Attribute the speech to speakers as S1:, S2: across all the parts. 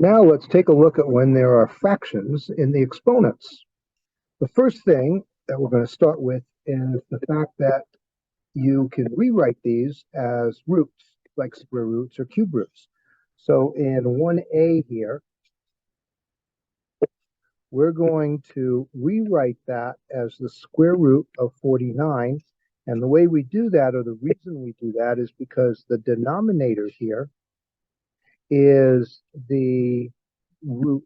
S1: Now let's take a look at when there are fractions in the exponents. The first thing that we're going to start with is the fact that you can rewrite these as roots, like square roots or cube roots. So in 1a here, we're going to rewrite that as the square root of 49. And the way we do that, or the reason we do that, is because the denominator here is the root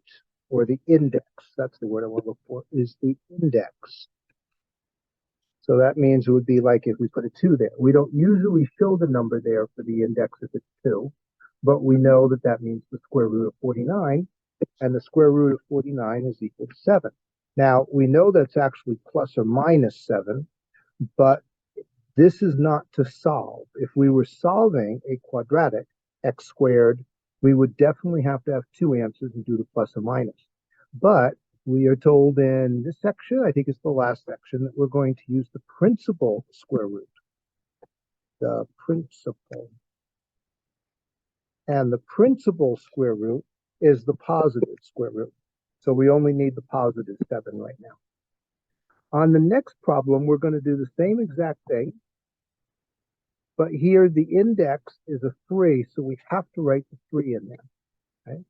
S1: or the index. That's the word I want to look for, is the index. So that means it would be like if we put a 2 there. We don't usually show the number there for the index if it's 2, but we know that that means the square root of 49, and the square root of 49 is equal to 7. Now, we know that's actually plus or minus 7, but this is not to solve. If we were solving a quadratic, x squared, we would definitely have to have two answers and do the plus or minus. But we are told in this section, I think it's the last section, that we're going to use the principal square root. The principal. And the principal square root is the positive square root. So we only need the positive 7 right now. On the next problem, we're going to do the same exact thing. But here the index is a 3, so we have to write the 3 in there. Okay?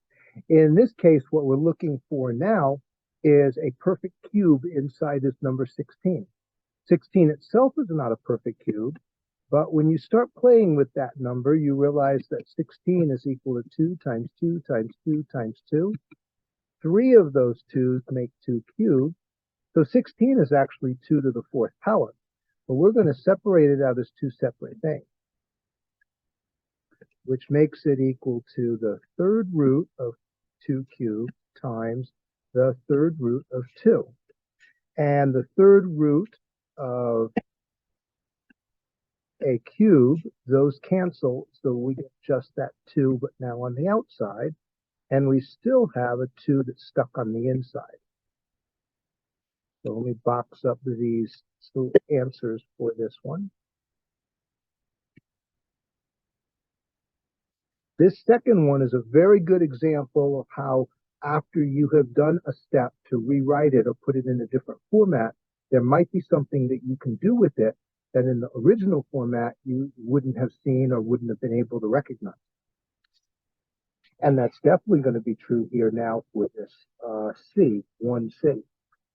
S1: In this case, what we're looking for now is a perfect cube inside this number 16. 16 itself is not a perfect cube, but when you start playing with that number, you realize that 16 is equal to 2 times 2 times 2 times 2. 3 of those 2's make 2 cubed, so 16 is actually 2 to the 4th power. But we're going to separate it out as two separate things, which makes it equal to the third root of 2 cubed times the third root of 2. And the third root of a cube, those cancel, so we get just that 2, but now on the outside, and we still have a 2 that's stuck on the inside. So let me box up these answers for this one. This second one is a very good example of how, after you have done a step to rewrite it or put it in a different format, there might be something that you can do with it that in the original format you wouldn't have seen or wouldn't have been able to recognize. And that's definitely going to be true here now for this C, 1C.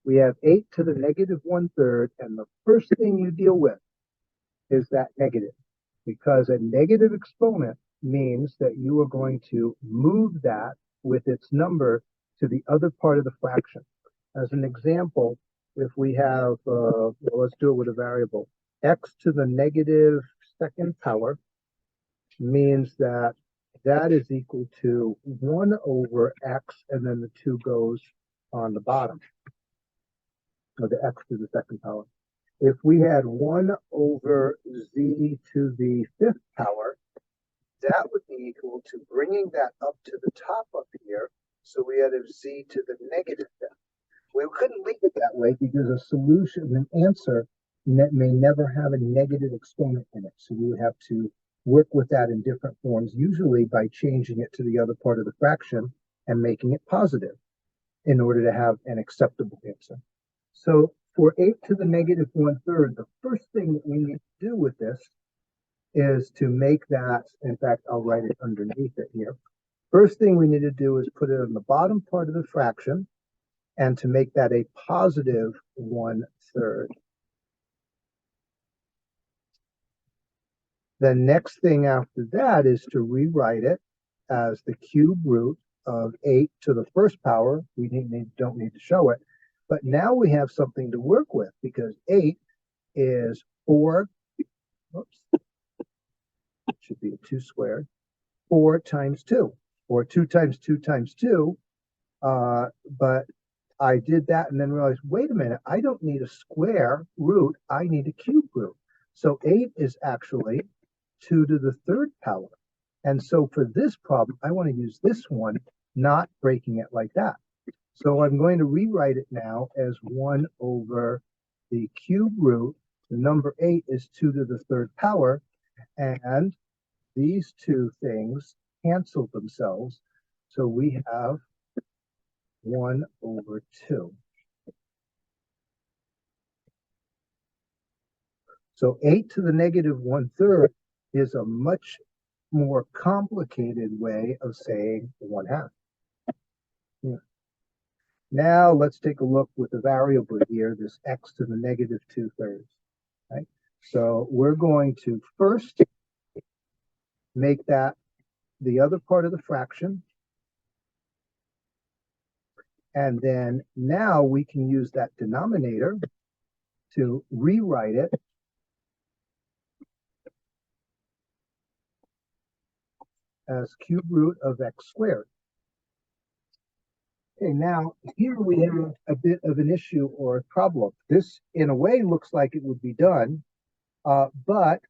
S1: We have 8 to the negative 1/3, and the first thing you deal with is that negative, because a negative exponent means that you are going to move that with its number to the other part of the fraction. As an example, if we have, well, let's do it with a variable, x to the negative 2nd power means that that is equal to 1 over x, and then the 2 goes on the bottom of the x to the 2nd power. If we had 1 over z to the 5th power, that would be equal to bringing that up to the top up here, so we had a z to the negative 5th. We couldn't leave it that way because a solution, an answer, may never have a negative exponent in it. So we would have to work with that in different forms, usually by changing it to the other part of the fraction and making it positive in order to have an acceptable answer. So for 8 to the negative 1/3, the first thing that we need to do with this is to make that, in fact, I'll write it underneath it here. First thing we need to do is put it on the bottom part of the fraction, and to make that a positive 1/3. The next thing after that is to rewrite it as the cube root of 8 to the 1st power. We don't need to show it, but now we have something to work with, because 8 is 4, oops, it should be a 2 squared, 4 times 2, or 2 times 2 times 2, but I did that and then realized, wait a minute, I don't need a square root, I need a cube root. So 8 is actually 2 to the 3rd power. And so for this problem, I want to use this one, not breaking it like that. So I'm going to rewrite it now as 1 over the cube root. The number 8 is 2 to the 3rd power, and these two things cancel themselves. So we have 1 over 2. So 8 to the negative 1/3 is a much more complicated way of saying 1/2. Yeah. Now let's take a look with the variable here, this x to the negative 2/3. Right? So we're going to first make that the other part of the fraction. And then now we can use that denominator to rewrite it as cube root of x squared. Okay, now here we have a bit of an issue or a problem. This, in a way, looks like it would be done, but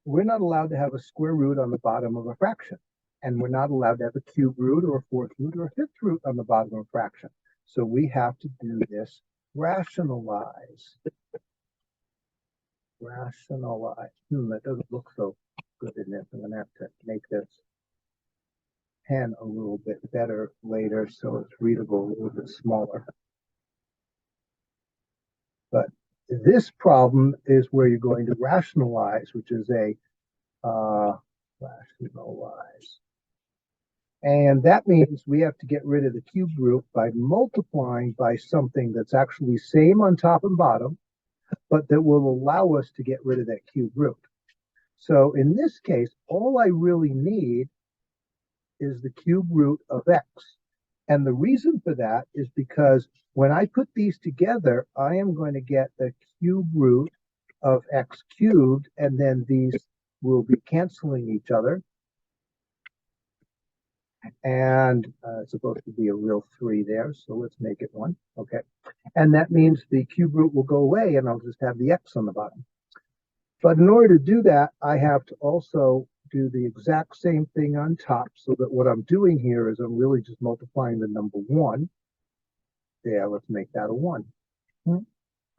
S1: we're not allowed to have a square root on the bottom of a fraction. And we're not allowed to have a cube root or a fourth root or a fifth root on the bottom of a fraction. So we have to do this rationalize. Rationalize. That doesn't look so good in this. I'm going to have to make this pen a little bit better later so it's readable a little bit smaller. But this problem is where you're going to rationalize, which is a rationalize. And that means we have to get rid of the cube root by multiplying by something that's actually same on top and bottom, but that will allow us to get rid of that cube root. So in this case, all I really need is the cube root of x. And the reason for that is because when I put these together, I am going to get the cube root of x cubed, and then these will be canceling each other. And it's supposed to be a real 3 there, so let's make it 1. Okay. And that means the cube root will go away, and I'll just have the x on the bottom. But in order to do that, I have to also do the exact same thing on top, so that what I'm doing here is I'm really just multiplying the number 1. Yeah, let's make that a 1.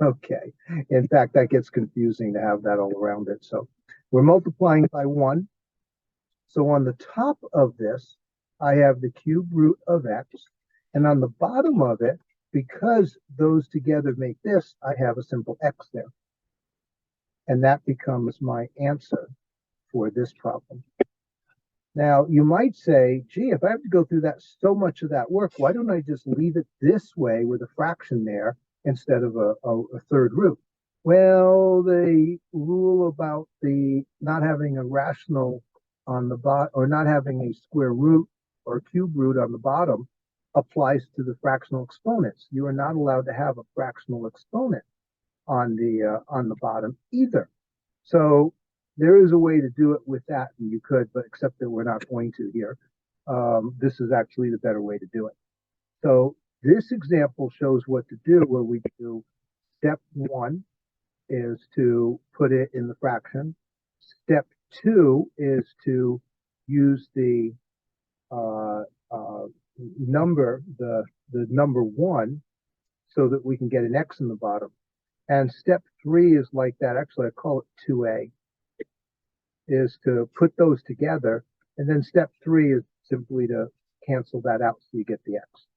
S1: Okay. In fact, that gets confusing to have that all around it. So we're multiplying by 1. So on the top of this, I have the cube root of x. And on the bottom of it, because those together make this, I have a simple x there. And that becomes my answer for this problem. Now, you might say, gee, if I have to go through that so much of that work, why don't I just leave it this way with a fraction there instead of a third root? Well, the rule about the not having a rational on the bottom, or not having a square root or cube root on the bottom, applies to the fractional exponents. You are not allowed to have a fractional exponent on the bottom either. So there is a way to do it with that, and you could, but except that we're not going to here. This is actually the better way to do it. So this example shows what to do, where we do step 1 is to put it in the fraction. Step 2 is to use the number, the number 1, so that we can get an x in the bottom. And step 3 is like that. Actually, I call it 2a, is to put those together. And then step 3 is simply to cancel that out so you get the x.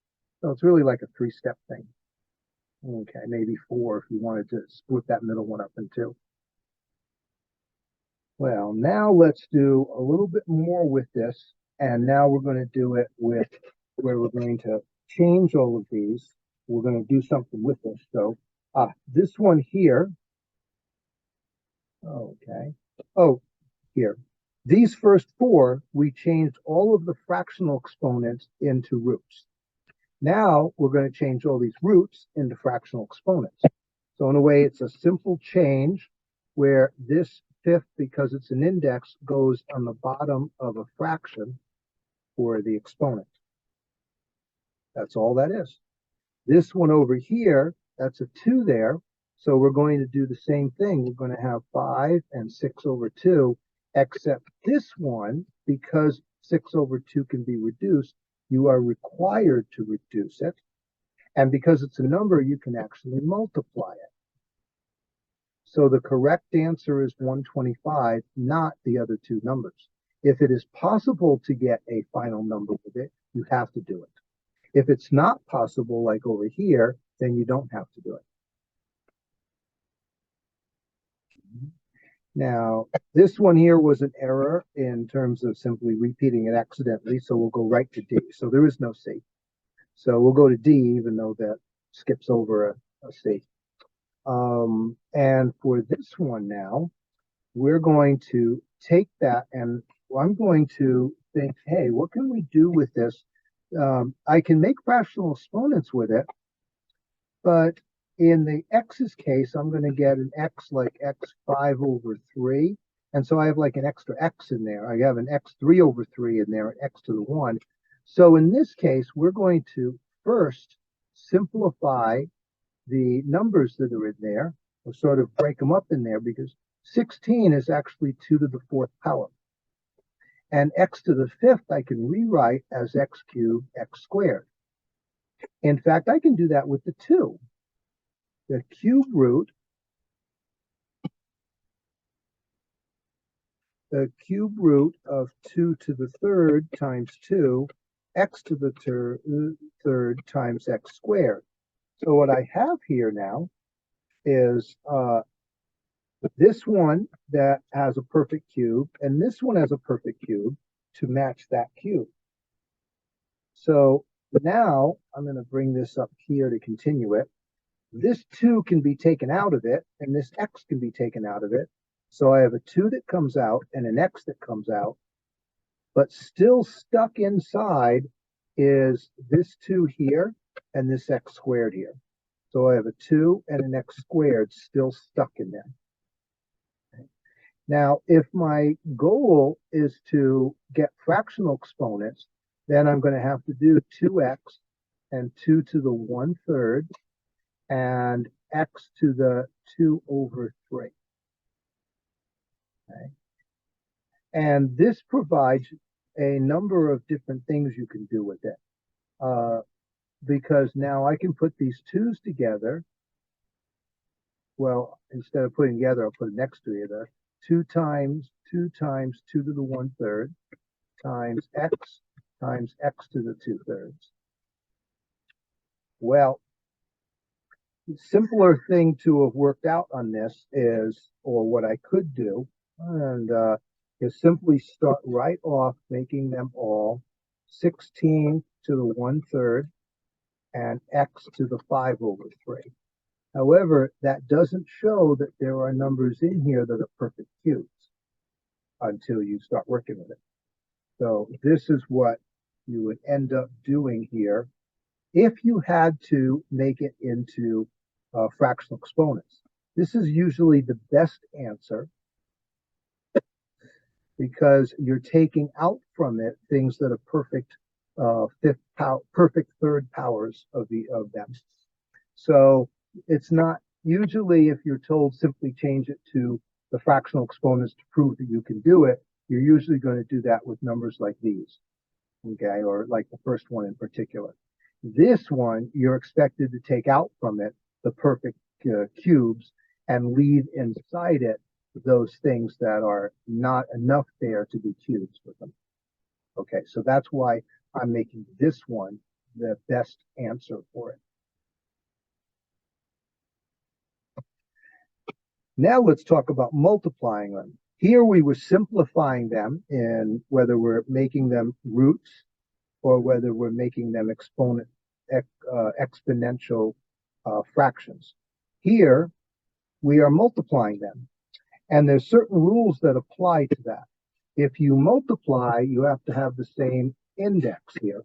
S1: So it's really like a 3-step thing. Okay, maybe 4 if you wanted to split that middle one up in 2. Well, now let's do a little bit more with this. And now we're going to do it with where we're going to change all of these. We're going to do something with this. So this one here. Okay. Oh, here. These first 4, we changed all of the fractional exponents into roots. Now we're going to change all these roots into fractional exponents. So in a way, it's a simple change where this 5th, because it's an index, goes on the bottom of a fraction for the exponent. That's all that is. This one over here, that's a 2 there. So we're going to do the same thing. We're going to have 5 and 6 over 2, except this one, because 6 over 2 can be reduced, you are required to reduce it. And because it's a number, you can actually multiply it. So the correct answer is 125, not the other 2 numbers. If it is possible to get a final number with it, you have to do it. If it's not possible, like over here, then you don't have to do it. Now, this one here was an error in terms of simply repeating it accidentally, so we'll go right to D. So there is no C. So we'll go to D, even though that skips over a C. And for this one now, we're going to take that and I'm going to think, hey, what can we do with this? I can make rational exponents with it, but in the x's case, I'm going to get an x like x5 over 3. And so I have like an extra x in there. I have an x3 over 3 in there, an x to the 1. So in this case, we're going to first simplify the numbers that are in there. We'll sort of break them up in there because 16 is actually 2 to the 4th power. And x to the 5th I can rewrite as x cubed, x squared. In fact, I can do that with the 2. The cube root of 2 to the 3rd times 2, x to the 3rd times x squared. So what I have here now is this one that has a perfect cube, and this one has a perfect cube to match that cube. So now I'm going to bring this up here to continue it. This 2 can be taken out of it, and this x can be taken out of it. So I have a 2 that comes out and an x that comes out, but still stuck inside is this 2 here and this x squared here. So I have a 2 and an x squared still stuck in there. Now, if my goal is to get fractional exponents, then I'm going to have to do 2x and 2 to the 1/3 and x to the 2 over 3. Okay. And this provides a number of different things you can do with it. Because now I can put these 2's together. Well, instead of putting together, I'll put it next to each other. 2 times 2 times 2 to the 1/3 times x to the 2/3. Well, the simpler thing to have worked out on this is, or what I could do, and is simply start right off making them all 16 to the 1/3 and x to the 5 over 3. However, that doesn't show that there are numbers in here that are perfect cubes until you start working with it. So this is what you would end up doing here if you had to make it into fractional exponents. This is usually the best answer because you're taking out from it things that are perfect perfect third powers of them. So it's not usually, if you're told simply change it to the fractional exponents to prove that you can do it, you're usually going to do that with numbers like these, okay, or like the first one in particular. This one, you're expected to take out from it the perfect cubes and leave inside it those things that are not enough there to be cubes with them. Okay, so that's why I'm making this one the best answer for it. Now let's talk about multiplying them. Here we were simplifying them in whether we're making them roots or whether we're making them exponential fractions. Here we are multiplying them. And there's certain rules that apply to that. If you multiply, you have to have the same index here.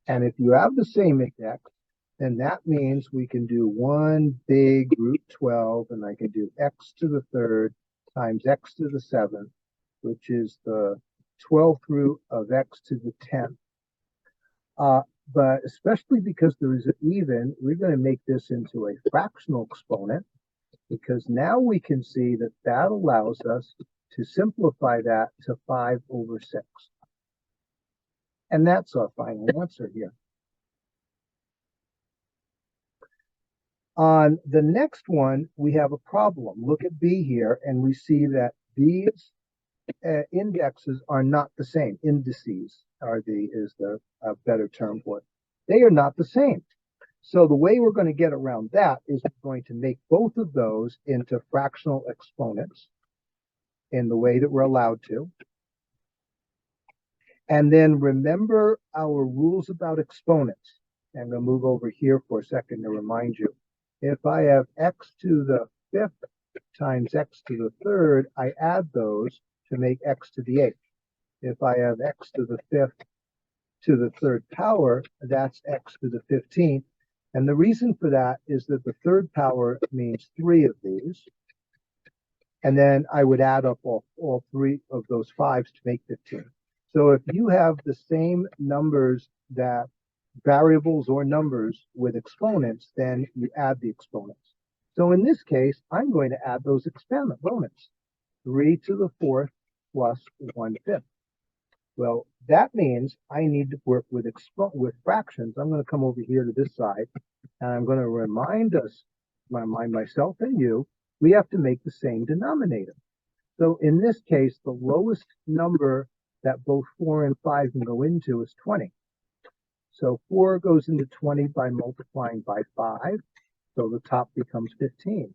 S1: And if you have the same index, then that means we can do one big root 12, and I can do x to the 3rd times x to the 7th, which is the 12th root of x to the 10th. But especially because there is an even, we're going to make this into a fractional exponent, because now we can see that that allows us to simplify that to 5 over 6. And that's our final answer here. On the next one, we have a problem. Look at B here, and we see that these indexes are not the same. Indices is the better term for it. They are not the same. So the way we're going to get around that is we're going to make both of those into fractional exponents in the way that we're allowed to. And then remember our rules about exponents. I'm going to move over here for a second to remind you. If I have x to the fifth times x to the third, I add those to make x to the eighth. If I have x to the fifth to the third power, that's x to the 15th. And the reason for that is that the third power means 3 of these. And then I would add up all 3 of those 5s to make 15. So if you have the same numbers, that variables or numbers with exponents, then you add the exponents. So in this case, I'm going to add those exponents. 3 to the 4th plus 1/5. Well, that means I need to work with fractions. I'm going to come over here to this side, and I'm going to remind myself and you, we have to make the same denominator. So in this case, the lowest number that both 4 and 5 can go into is 20. So 4 goes into 20 by multiplying by 5, so the top becomes 15.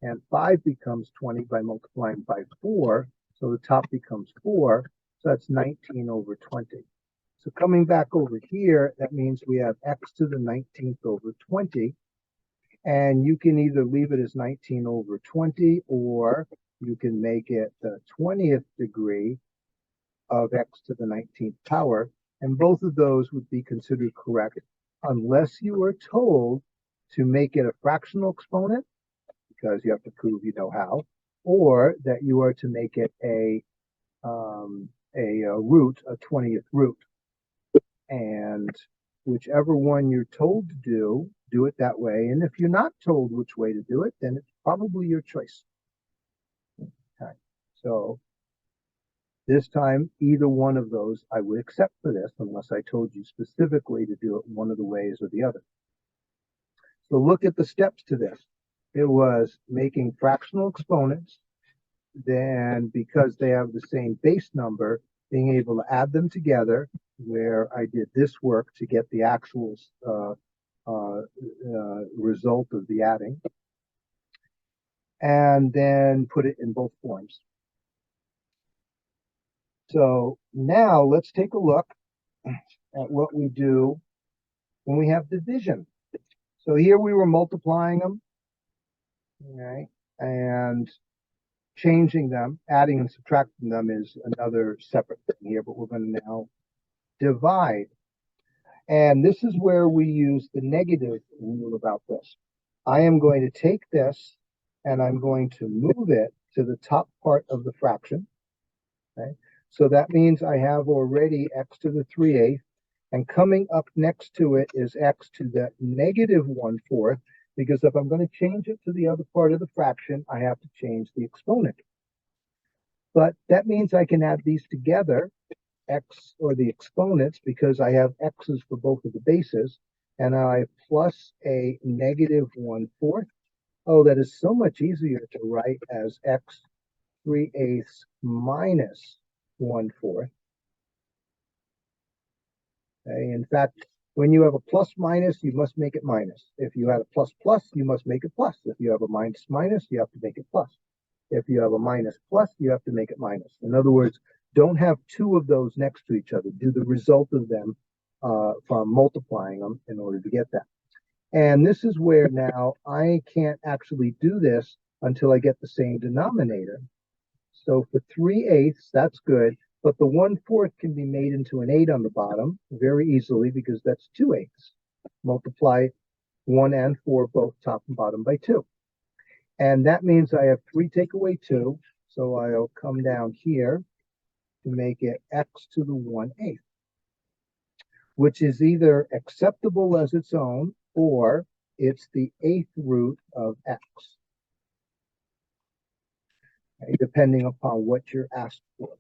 S1: And 5 becomes 20 by multiplying by 4, so the top becomes 4. So that's 19 over 20. So coming back over here, that means we have x to the 19th over 20. And you can either leave it as 19 over 20, or you can make it the 20th degree of x to the 19th power. And both of those would be considered correct unless you are told to make it a fractional exponent, because you have to prove you know how, or that you are to make it a root, a 20th root. And whichever one you're told to do it that way. And if you're not told which way to do it, then it's probably your choice. Okay. So this time, either one of those I would accept for this, unless I told you specifically to do it one of the ways or the other. So look at the steps to this. It was making fractional exponents. Then, because they have the same base number, being able to add them together, where I did this work to get the actual result of the adding, and then put it in both forms. So now let's take a look at what we do when we have division. So here we were multiplying them, okay, and changing them, adding and subtracting them is another separate thing here, but we're going to now divide. And this is where we use the negative rule about this. I am going to take this and I'm going to move it to the top part of the fraction. Okay? So that means I have already x to the 3/8, and coming up next to it is x to the negative 1/4, because if I'm going to change it to the other part of the fraction, I have to change the exponent. But that means I can add these together, x, or the exponents, because I have x's for both of the bases, and I plus a negative 1/4. Oh, that is so much easier to write as x 3/8 minus 1/4. Okay? In fact, when you have a plus minus, you must make it minus. If you had a plus plus, you must make it plus. If you have a minus minus, you have to make it plus. If you have a minus plus, you have to make it minus. In other words, don't have 2 of those next to each other. Do the result of them from multiplying them in order to get that. And this is where now I can't actually do this until I get the same denominator. So for 3/8, that's good. But the 1/4 can be made into an 8 on the bottom very easily, because that's 2/8. Multiply 1 and 4 both top and bottom by 2. And that means I have 3 take away 2. So I'll come down here to make it x to the 1/8, which is either acceptable as its own, or it's the 8th root of x, okay, depending upon what you're asked for.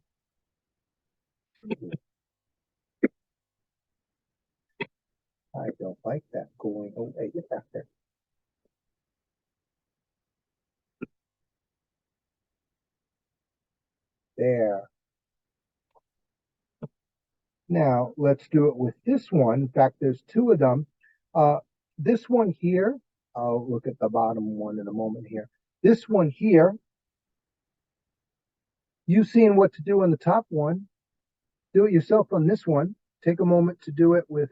S1: I don't like that going away. Get back there. There. Now, let's do it with this one. In fact, there's two of them. This one here, I'll look at the bottom one in a moment here. This one here, you've seen what to do on the top one. Do it yourself on this one. Take a moment to do it with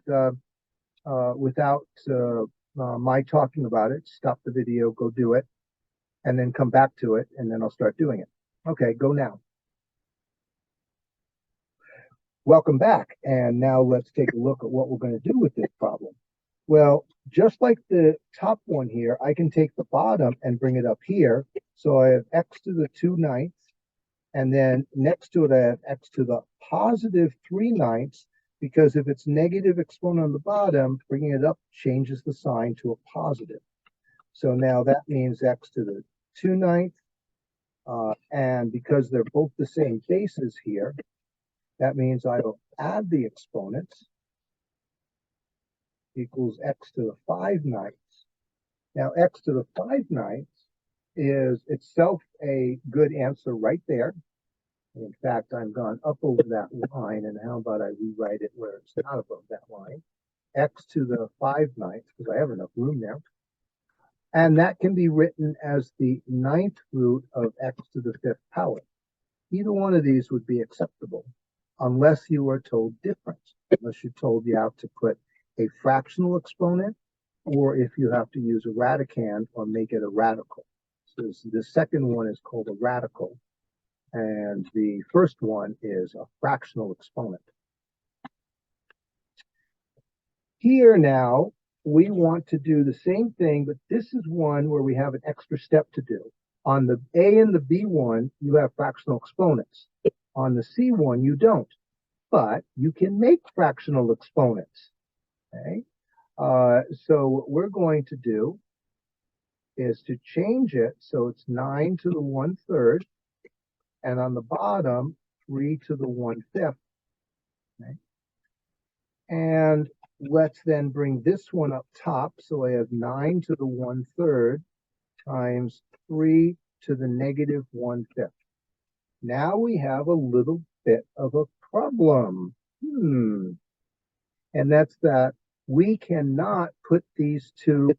S1: without my talking about it. Stop the video, go do it, and then come back to it, and then I'll start doing it. Okay, go now. Welcome back, and now let's take a look at what we're going to do with this problem. Well, just like the top one here, I can take the bottom and bring it up here. So I have x to the 2/9, and then next to it I have x to the positive 3/9, because if it's negative exponent on the bottom, bringing it up changes the sign to a positive. So now that means x to the 2/9, and because they're both the same bases here, that means I will add the exponents, equals x to the 5/9. Now, x to the 5/9 is itself a good answer right there. In fact, I've gone up over that line, and how about I rewrite it where it's not above that line? X to the 5/9, because I have enough room there. And that can be written as the 9th root of x to the 5th power. Either one of these would be acceptable, unless you are told different, unless you're told you have to put a fractional exponent, or if you have to use a radicand or make it a radical. So the second one is called a radical, and the first one is a fractional exponent. Here now, we want to do the same thing, but this is one where we have an extra step to do. On the A and the B one, you have fractional exponents. On the C one, you don't, but you can make fractional exponents. Okay? So what we're going to do is to change it so it's 9 to the 1/3, and on the bottom, 3 to the 1/5. Okay? And let's then bring this one up top. So I have 9 to the 1/3 times 3 to the negative 1/5. Now we have a little bit of a problem. And that's that we cannot put these two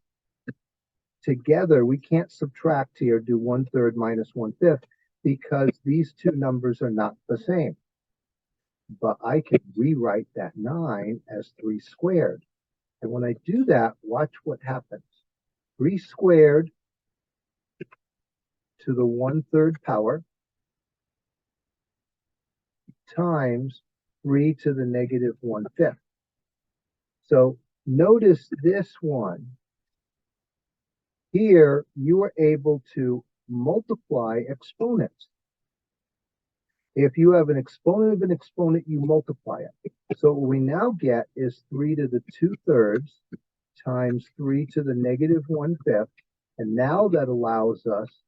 S1: together. We can't subtract here, do 1/3 minus 1/5, because these two numbers are not the same. But I can rewrite that 9 as 3 squared. And when I do that, watch what happens. 3 squared to the 1/3 power times 3 to the negative 1/5. So notice this one. Here, you are able to multiply exponents. If you have an exponent of an exponent, you multiply it. So what we now get is 3 to the 2/3 times 3 to the negative 1/5. And now that allows us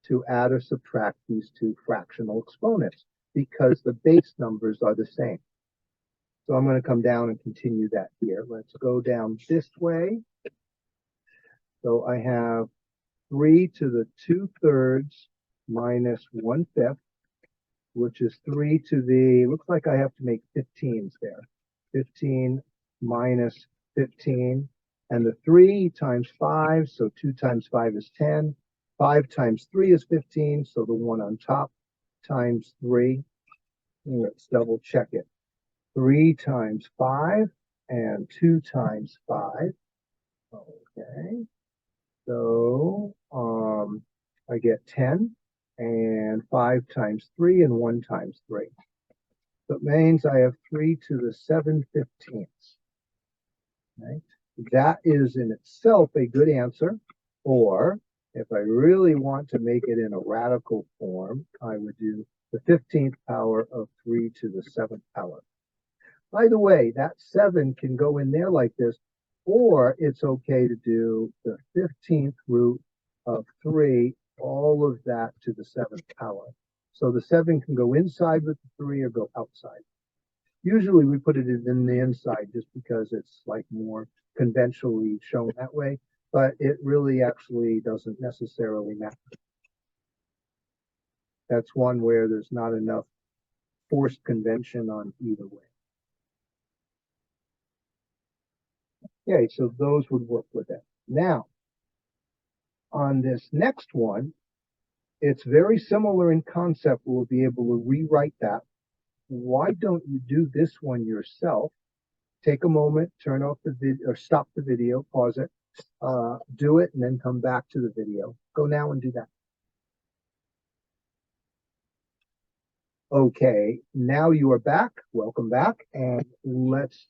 S1: to add or subtract these two fractional exponents because the base numbers are the same. So I'm going to come down and continue that here. Let's go down this way. So I have 3 to the 2/3 minus 1/5, which is 3 to the, looks like I have to make 15s there. 15 minus 15, and the 3 times 5, so 2 times 5 is 10. 5 times 3 is 15, so the one on top times 3. Let's double check it. 3 times 5 and 2 times 5. Okay. So I get 10, and 5 times 3 and 1 times 3. So it means I have 3 to the 7/15. Right? That is in itself a good answer. Or if I really want to make it in a radical form, I would do the 15th power of 3 to the 7th power. By the way, that 7 can go in there like this, or it's okay to do the 15th root of 3, all of that to the 7th power. So the 7 can go inside with the 3 or go outside. Usually we put it in the inside just because it's like more conventionally shown that way, but it really actually doesn't necessarily matter. That's one where there's not enough forced convention on either way. Okay, so those would work with it. Now, on this next one, it's very similar in concept. We'll be able to rewrite that. Why don't you do this one yourself? Take a moment, turn off the video, or stop the video, pause it, do it, and then come back to the video. Go now and do that. Okay, now you are back. Welcome back, and let's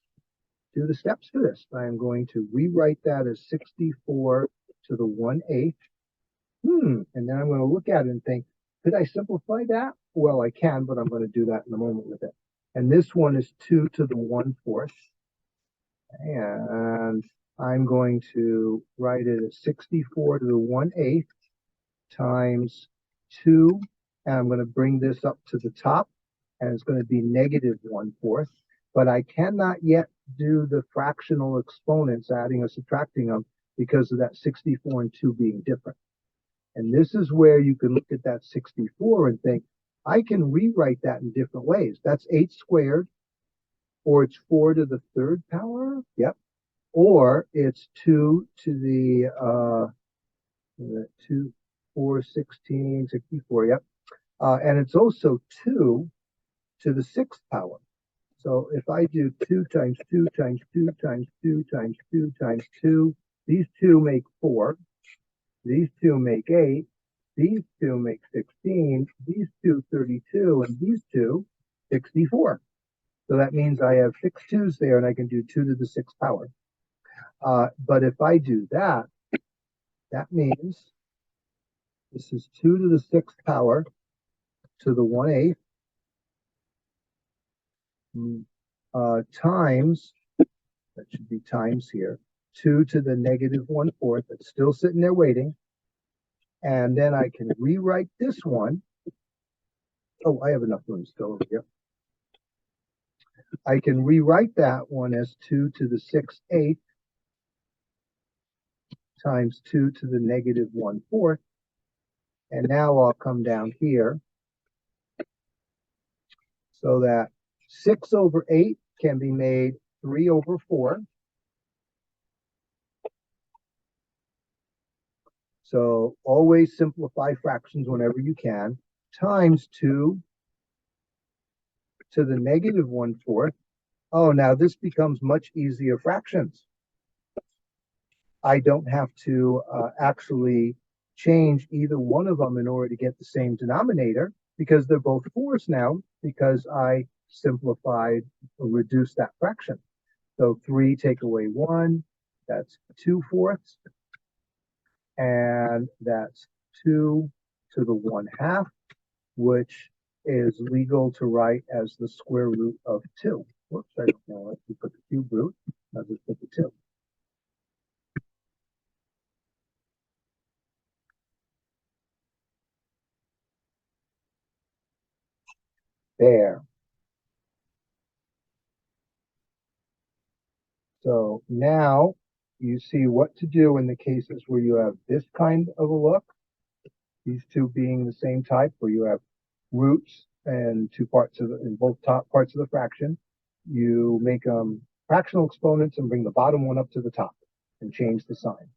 S1: do the steps for this. I am going to rewrite that as 64 to the 1/8. And then I'm going to look at it and think, could I simplify that? Well, I can, but I'm going to do that in a moment with it. And this one is 2 to the 1/4. And I'm going to write it as 64 to the 1/8 times 2. And I'm going to bring this up to the top, and it's going to be negative 1/4. But I cannot yet do the fractional exponents, adding or subtracting them, because of that 64 and 2 being different. And this is where you can look at that 64 and think, I can rewrite that in different ways. That's 8 squared, or it's 4 to the 3rd power. Yep. Or it's 2 to the 2, 4, 16, 64. Yep. And it's also 2 to the 6th power. So if I do 2 times 2 times 2 times 2 times 2 times 2, these two make 4. These two make 8. These two make 16. These two 32, and these two 64. So that means I have 6 2's there, and I can do 2 to the 6th power. But if I do that, that means this is 2 to the 6th power to the 1/8 times, that should be times here, 2 to the negative 1/4. It's still sitting there waiting. And then I can rewrite this one. Oh, I have enough room still over here. I can rewrite that one as 2 to the 6/8 times 2 to the negative 1/4. And now I'll come down here so that 6 over 8 can be made 3 over 4. So always simplify fractions whenever you can, times 2 to the negative 1/4. Oh, now this becomes much easier fractions. I don't have to actually change either one of them in order to get the same denominator, because they're both 4's now, because I simplified or reduced that fraction. So 3 take away 1, that's 2/4. And that's 2 to the 1/2, which is legal to write as the square root of 2. Whoops, I don't know if you put the cube root. I'll just put the 2. There. So now you see what to do in the cases where you have this kind of a look, these two being the same type, where you have roots and in both top parts of the fraction. You make them fractional exponents and bring the bottom one up to the top and change the sign.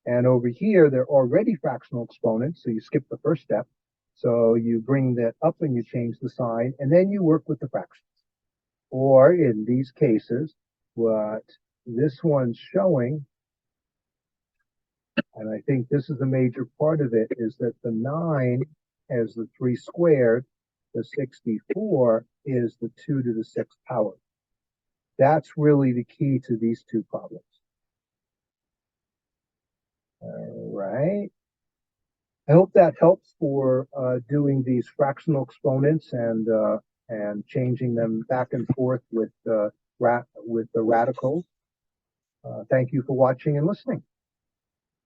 S1: And over here, they're already fractional exponents, so you skip the first step. So you bring that up and you change the sign, and then you work with the fractions. Or in these cases, what this one's showing, and I think this is a major part of it, is that the 9 as the 3 squared, the 64 is the 2 to the 6th power. That's really the key to these two problems. All right. I hope that helps for doing these fractional exponents and changing them back and forth with the radicals. Thank you for watching and listening.